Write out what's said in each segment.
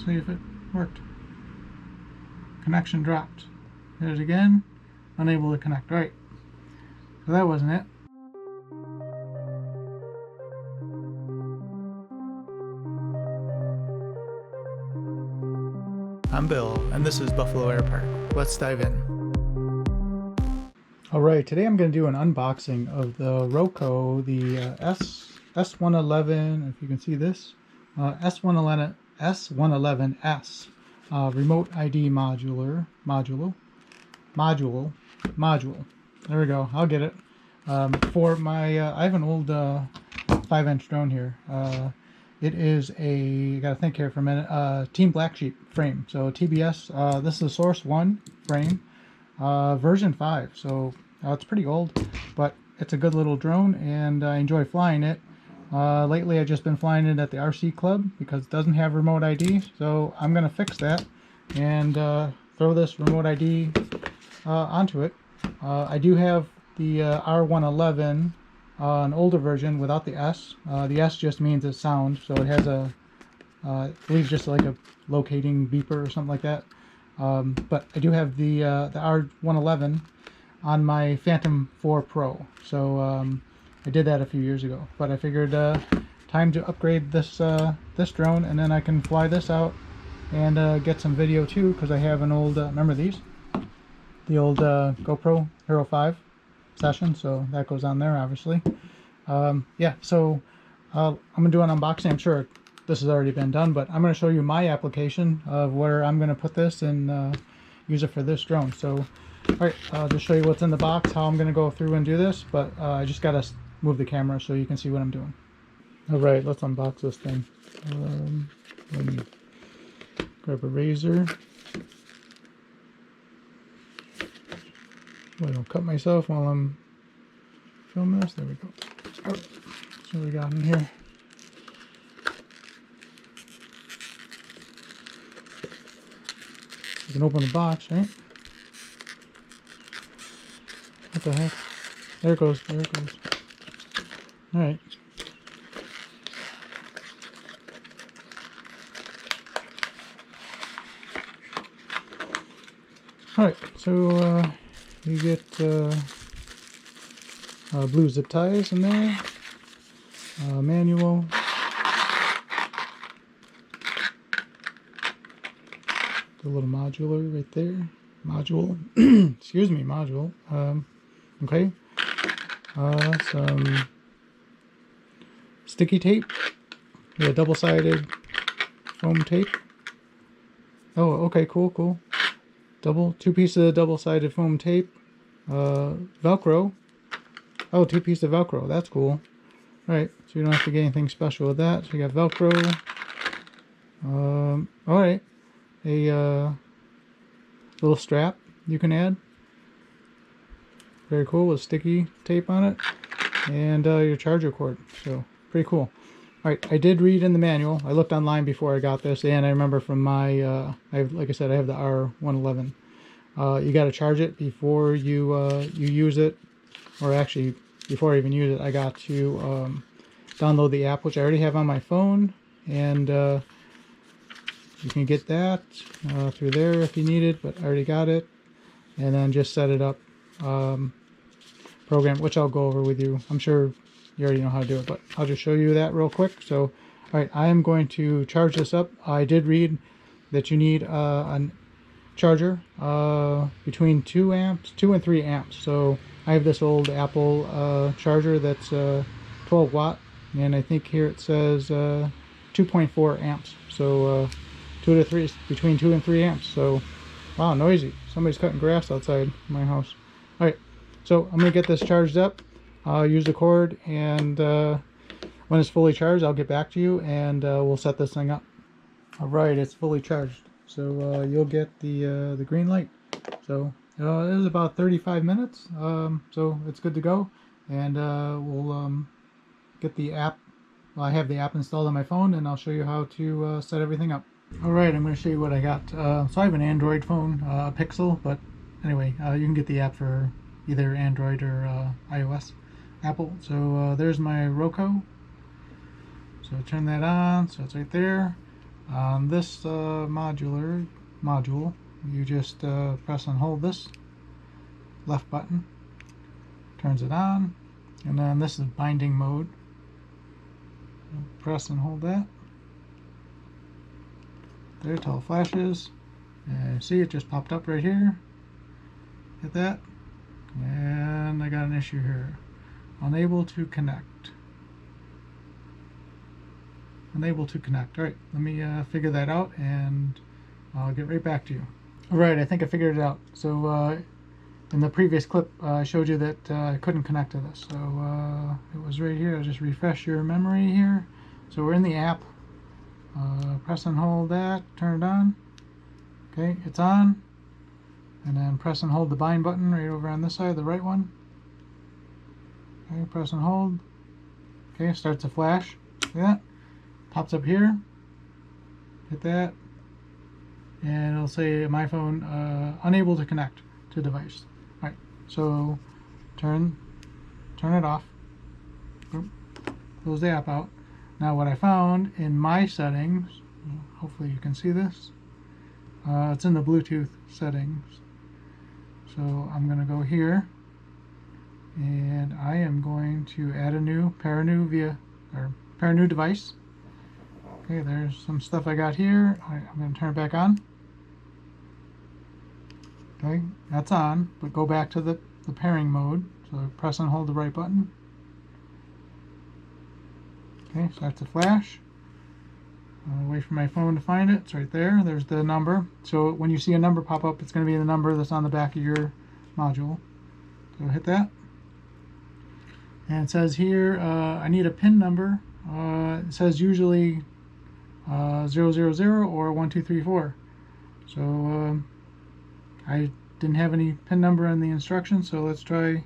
see if it worked. Connection dropped. Hit it again, unable to connect. Right, so that wasn't it. I'm Bill, and this is Buffalo Air Park. Let's dive in. Alright, today I'm going to do an unboxing of the Ruko, the S111, if you can see this, S111S Remote ID module. There we go, I'll get it. For my, I have an old 5-inch drone here. It is a, gotta think here for a minute, Team Black Sheep frame. So TBS, this is a Source One frame, version 5. So it's pretty old, but it's a good little drone and I enjoy flying it. Lately I've just been flying it at the RC Club because it doesn't have remote ID. So I'm gonna fix that and throw this remote ID onto it. I do have the R111, an older version without the S. The S just means it's sound, so it has a, I believe just like a locating beeper or something like that. But I do have the R111 on my Phantom 4 Pro, so I did that a few years ago. But I figured time to upgrade this this drone, and then I can fly this out and get some video too, because I have an old, remember these? The old GoPro Hero 5 session, so that goes on there obviously. Yeah, so I'm gonna do an unboxing. I'm sure this has already been done, but I'm gonna show you my application of where I'm gonna put this and use it for this drone. So alright, I'll just show you what's in the box, how I'm gonna go through and do this, but I just gotta move the camera so you can see what I'm doing. Alright, let's unbox this thing. Let me grab a razor. I don't cut myself while I'm filming this. There we go. Right, so we got in here. You can open the box, right? What the heck? There it goes. There it goes. All right. All right. So you get blue zip ties in there. Manual. The little modular right there. Module. Excuse me, module. Okay. Some sticky tape. Yeah, double-sided foam tape. Oh, okay, cool. Two pieces of double-sided foam tape. Velcro. Oh, 2 pieces of Velcro. That's cool. Alright, so you don't have to get anything special with that. So you got Velcro. Alright. A little strap you can add. Very cool, with sticky tape on it. And your charger cord. So, pretty cool. Alright, I did read in the manual. I looked online before I got this, and I remember from my, like I said, I have the R111. You got to charge it before you use it, or actually before I even use it, I got to download the app, which I already have on my phone, and you can get that through there if you need it, but I already got it, and then just set it up, program, which I'll go over with you. I'm sure you already know how to do it, but I'll just show you that real quick. So, alright, I am going to charge this up. I did read that you need a charger between 2 and 3 amps. So I have this old Apple charger that's 12 watt, and I think here it says 2.4 amps. So 2 to 3, between 2 and 3 amps. So wow, noisy. Somebody's cutting grass outside my house. Alright, so I'm gonna get this charged up. Use the cord, and when it's fully charged, I'll get back to you, and we'll set this thing up. Alright, it's fully charged. So you'll get the green light. So it was about 35 minutes. So it's good to go, and we'll get the app. Well, I have the app installed on my phone, and I'll show you how to set everything up. Alright, I'm going to show you what I got. So I have an Android phone, Pixel, but anyway, you can get the app for either Android or iOS, Apple. So there's my Ruko. So turn that on, so it's right there. On this module, you just press and hold this left button, turns it on, and then this is binding mode. Press and hold that there till it flashes, and see it just popped up right here. Hit that, and I got an issue here. Unable to connect. Unable to connect. Alright, let me figure that out and I'll get right back to you. Alright, I think I figured it out. So in the previous clip I showed you that I couldn't connect to this. So it was right here. I'll just refresh your memory here. So we're in the app. Press and hold that, turn it on. Okay, it's on. And then press and hold the bind button right over on this side, the right one. Okay, press and hold. Okay, starts to flash. See that? Pops up here. Hit that. And it'll say my phone unable to connect to device. Alright, so turn it off. Close the app out. Now what I found in my settings, hopefully you can see this, it's in the Bluetooth settings. So I'm going to go here and I am going to add a new pair new device. Okay, there's some stuff I got here. I'm going to turn it back on. Okay, that's on, but go back to the pairing mode. So press and hold the right button. Okay, starts to flash. I'll wait for my phone to find it. It's right there. There's the number. So when you see a number pop up, it's going to be the number that's on the back of your module. So hit that. And it says here, I need a PIN number. It says usually 000 or 1234. So I didn't have any PIN number in the instructions, so let's try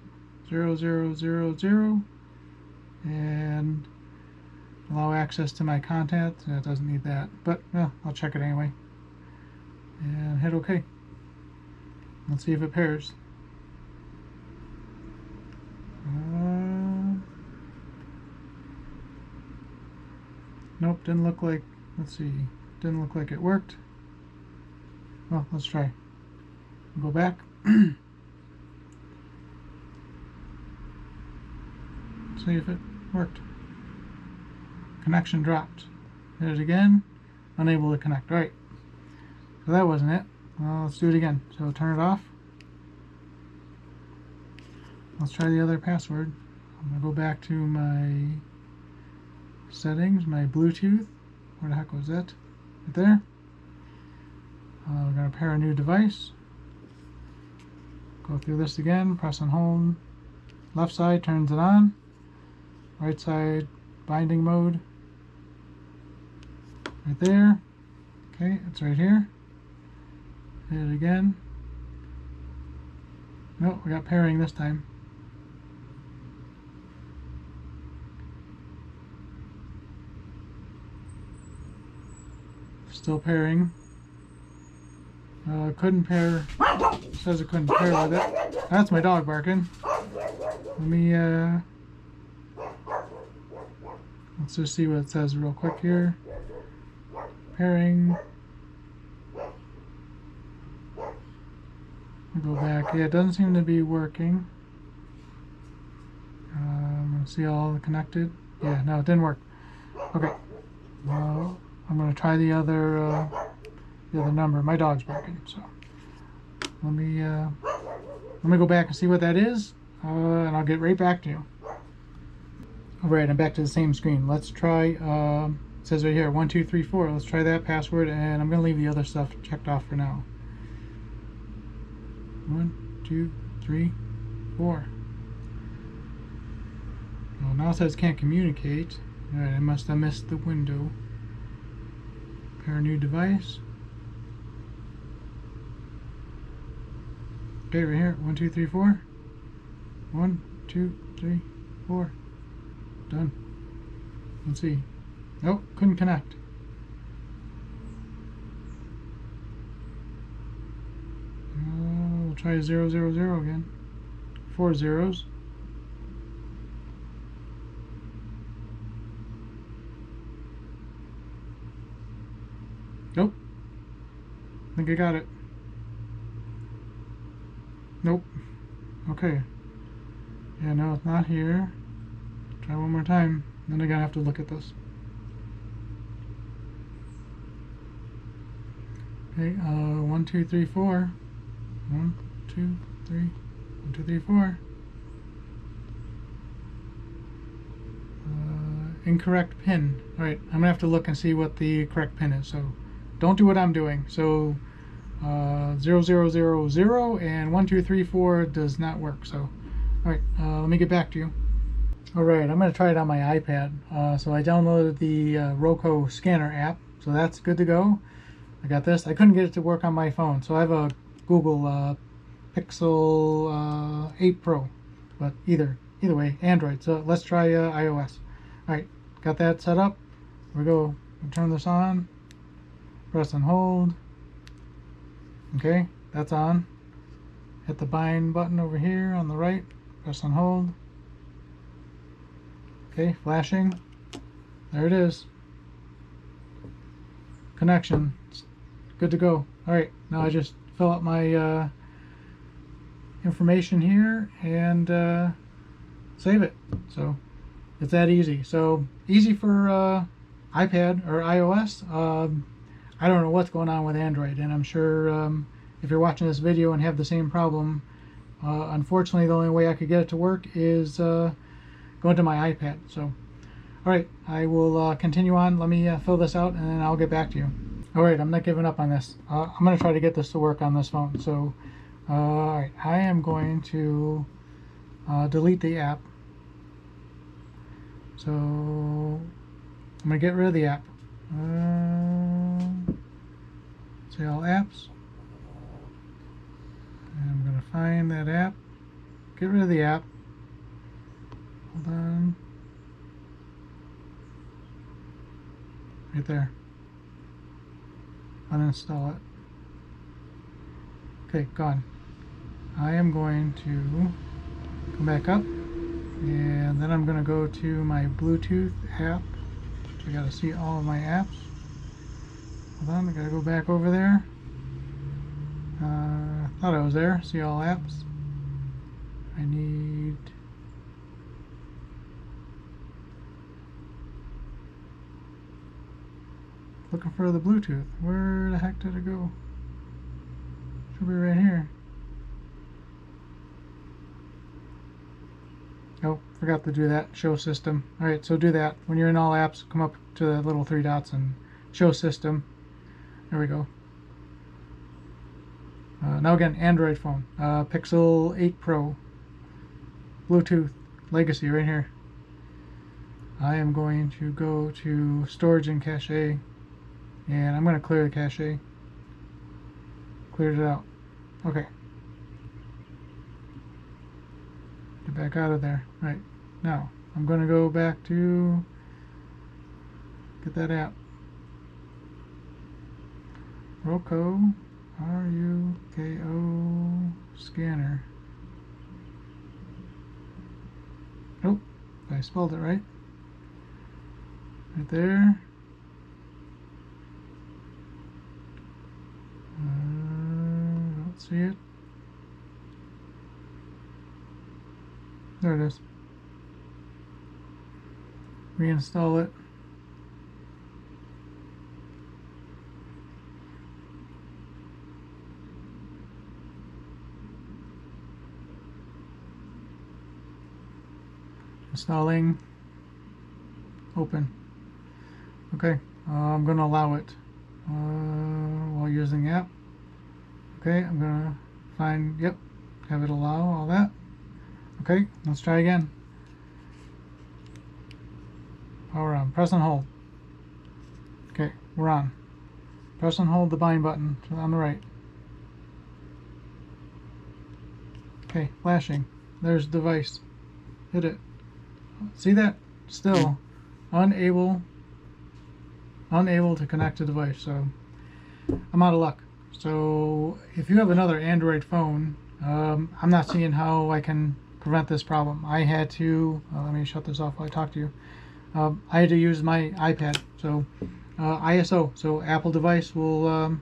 0000 and allow access to my contacts. It doesn't need that, but I'll check it anyway. And hit OK. Let's see if it pairs. Nope, didn't look like, let's see, didn't look like it worked. Well, let's try. Go back. See if it worked. Connection dropped. Hit it again. Unable to connect. Right. So that wasn't it. Well, let's do it again. So turn it off. Let's try the other password. I'm going to go back to my settings, my Bluetooth. Where the heck was that? Right there. We're going to pair a new device. Go through this again. Press and hold. Left side turns it on. Right side binding mode. Right there. Okay, it's right here. Hit it again. Nope, we got pairing this time. Still pairing. Couldn't pair. Says it couldn't pair with it. That's my dog barking. Let me let's just see what it says real quick here. Pairing. I'll go back. Yeah, it doesn't seem to be working. I'm gonna see all the connected. Yeah, no, it didn't work. Okay. Well, I'm gonna try the other number. My dog's barking, so let me go back and see what that is, and I'll get right back to you. Alright, I'm back to the same screen. Let's try, it says right here, 1234. Let's try that password, and I'm going to leave the other stuff checked off for now. 1, 2, 3, 4. Well, now it says can't communicate. Alright, I must have missed the window. Pair new device. Okay, right here, 1, 2, 3, 4. 1, 2, 3, 4. Done. Let's see. Nope, couldn't connect. We'll try 000 again. 4 zeros. I think I got it. Nope. Okay. Yeah, no, it's not here. Try one more time. Then I'm gonna have to look at this. Okay, 1, 2, 3, 4. 1, 2, 3. 1, 2, 3, 4. Incorrect pin. Alright, I'm gonna have to look and see what the correct pin is. So don't do what I'm doing. So 0, 0, 0, 0 and 1, 2, 3, 4 does not work. So alright, let me get back to you. Alright, I'm going to try it on my iPad. So I downloaded the Ruko scanner app, so that's good to go. I got this. I couldn't get it to work on my phone, so I have a Google Pixel 8 Pro, but either way, Android. So let's try iOS. Alright, got that set up. Here we go. Turn this on. Press and hold. Okay, that's on. Hit the bind button over here on the right. Press and hold. Okay, flashing. There it is. Connection. It's good to go. Alright, now I just fill out my information here and save it. So it's that easy. So easy for iPad or iOS. I don't know what's going on with Android, and I'm sure if you're watching this video and have the same problem, unfortunately the only way I could get it to work is go into my iPad. So alright, I will continue on. Let me fill this out and then I'll get back to you. Alright, I'm not giving up on this. I'm going to try to get this to work on this phone. So alright, I am going to delete the app. So I'm going to get rid of the app. Say all apps. And I'm going to find that app. Get rid of the app. Hold on. Right there. Uninstall it. Okay, gone. I am going to come back up, and then I'm going to go to my Bluetooth app. I got to see all of my apps. Hold on, I got to go back over there. Thought I was there. See all apps. I need... Looking for the Bluetooth. Where the heck did it go? Should be right here. Oh, forgot to do that. Show system. Alright, so do that. When you're in all apps, come up to the little three dots and show system. There we go. Now again, Android phone. Pixel 8 Pro. Bluetooth. Legacy right here. I am going to go to storage and cache. And I'm going to clear the cache. Cleared it out. Okay. Get back out of there. Right. Now, I'm going to go back to get that app. Ruko R111S scanner. Nope. I spelled it right. Right there. Don't see it. There it is. Reinstall it. Installing. Open. Okay, I'm going to allow it while using the app. Okay, I'm going to find, yep, have it allow all that. Okay, let's try again. Power on. Press and hold. Okay, we're on. Press and hold the bind button on the right. Okay, flashing. There's device. Hit it. See that? Still unable to connect to device, so I'm out of luck. So if you have another Android phone, I'm not seeing how I can prevent this problem. I had to let me shut this off while I talk to you. I had to use my iPad, so ISO, so Apple device will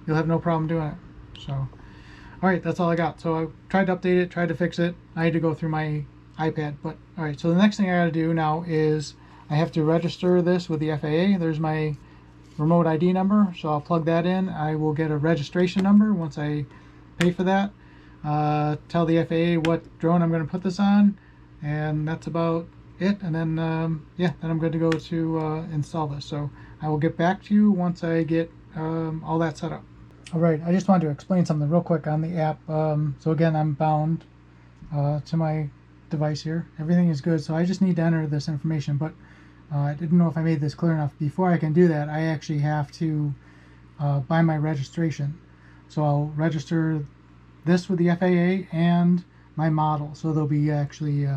you'll have no problem doing it. So, all right, that's all I got. So I tried to update it, tried to fix it. I had to go through my iPad, but all right. So the next thing I got to do now is I have to register this with the FAA. There's my remote ID number, so I'll plug that in. I will get a registration number once I pay for that. Tell the FAA what drone I'm going to put this on, and that's about it. And then yeah, then I'm good to go to install this. So I will get back to you once I get all that set up. All right, I just wanted to explain something real quick on the app. So again, I'm bound to my device here. Everything is good, so I just need to enter this information, but I didn't know if I made this clear enough. Before I can do that, I actually have to buy my registration. So I'll register this with the FAA and my model. So there'll be actually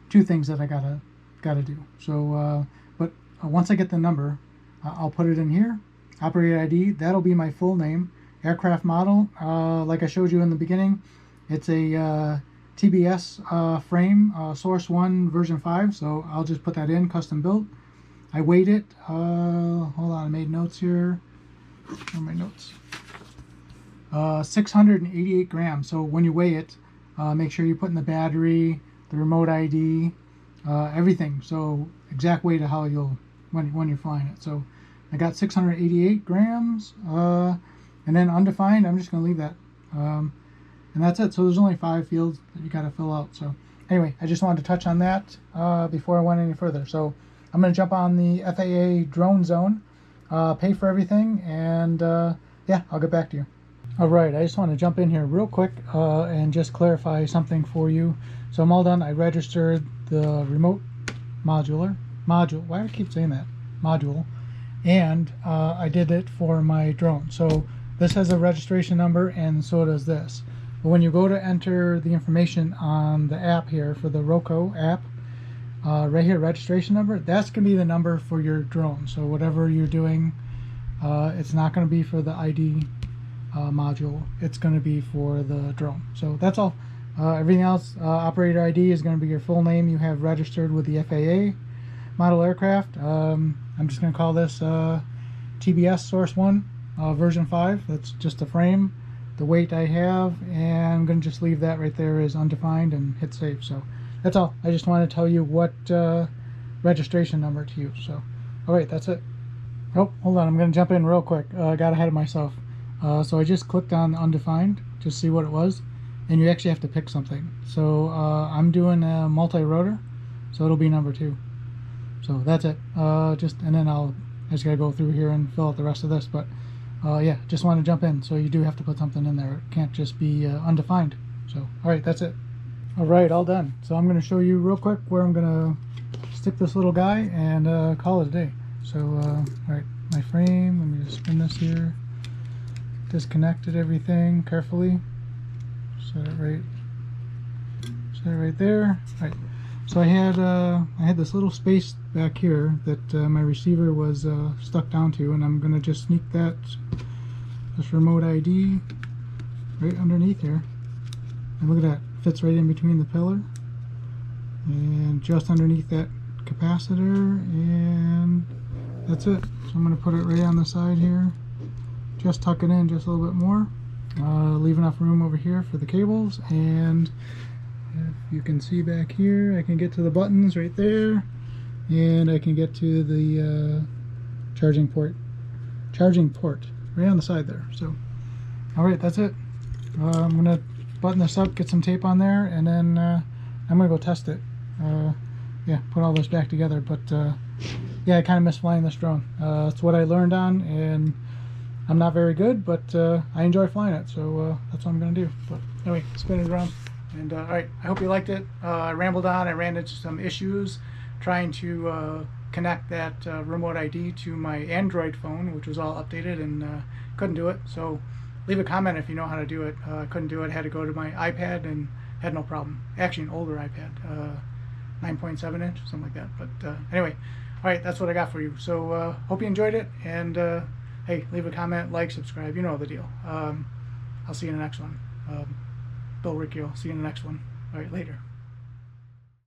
two things that I gotta do. So, but once I get the number, I'll put it in here. Operator ID, that'll be my full name. Aircraft model, like I showed you in the beginning, it's a TBS frame, Source One version 5, so I'll just put that in, custom built. I weighed it, hold on, I made notes here. Where are my notes? 688 grams, so when you weigh it, make sure you put in the battery, the remote ID, everything, so exact weight of how you'll, when you're flying it. So I got 688 grams, and then undefined, I'm just going to leave that. And that's it. So there's only 5 fields that you got to fill out. So anyway, I just wanted to touch on that before I went any further. So I'm going to jump on the FAA DroneZone, pay for everything, and yeah, I'll get back to you. All right, I just want to jump in here real quick and just clarify something for you. So I'm all done. I registered the remote module. Why do I keep saying that? Module. And I did it for my drone. So this has a registration number, and so does this. But when you go to enter the information on the app here for the Ruko app, right here, registration number, that's going to be the number for your drone. So whatever you're doing, it's not going to be for the ID module. It's going to be for the drone. So that's all. Everything else, operator ID is going to be your full name you have registered with the FAA. Model aircraft, I'm just going to call this TBS Source One version 5. That's just a frame. The weight I have, and I'm going to just leave that right there as undefined and hit save. So that's all. I just want to tell you what registration number to use. So all right, that's it. Oh, hold on, I'm going to jump in real quick. I got ahead of myself. So I just clicked on undefined to see what it was, and you actually have to pick something. So I'm doing a multi-rotor, so it'll be number 2. So that's it. And then I just gotta go through here and fill out the rest of this. But yeah, just want to jump in. So you do have to put something in there. It can't just be undefined. So all right, that's it. All right, all done. So I'm gonna show you real quick where I'm gonna stick this little guy and call it a day. So all right, my frame. Let me just spin this here. Disconnected everything carefully. Set it right there. All right. So I had this little space back here that my receiver was stuck down to, and I'm gonna just sneak this remote ID right underneath here. And look at that, fits right in between the pillar and just underneath that capacitor, and that's it. So I'm gonna put it right on the side here. Just tuck it in just a little bit more. Leave enough room over here for the cables, and if you can see back here, I can get to the buttons right there, and I can get to the charging port right on the side there. So all right, that's it. I'm gonna button this up, get some tape on there, and then I'm gonna go test it. Yeah, put all this back together. But yeah, I kind of miss flying this drone. It's what I learned on, and I'm not very good, but I enjoy flying it, so that's what I'm gonna do. But anyway, spin it around. And all right, I hope you liked it. I rambled on. I ran into some issues trying to connect that remote ID to my Android phone, which was all updated, and couldn't do it. So leave a comment if you know how to do it. Couldn't do it. Had to go to my iPad and had no problem. Actually, an older iPad, 9.7 inch, something like that. But anyway, all right, that's what I got for you. So hope you enjoyed it. And hey, leave a comment, like, subscribe. You know the deal. I'll see you in the next one. Bill Riccio. See you in the next one. All right, later.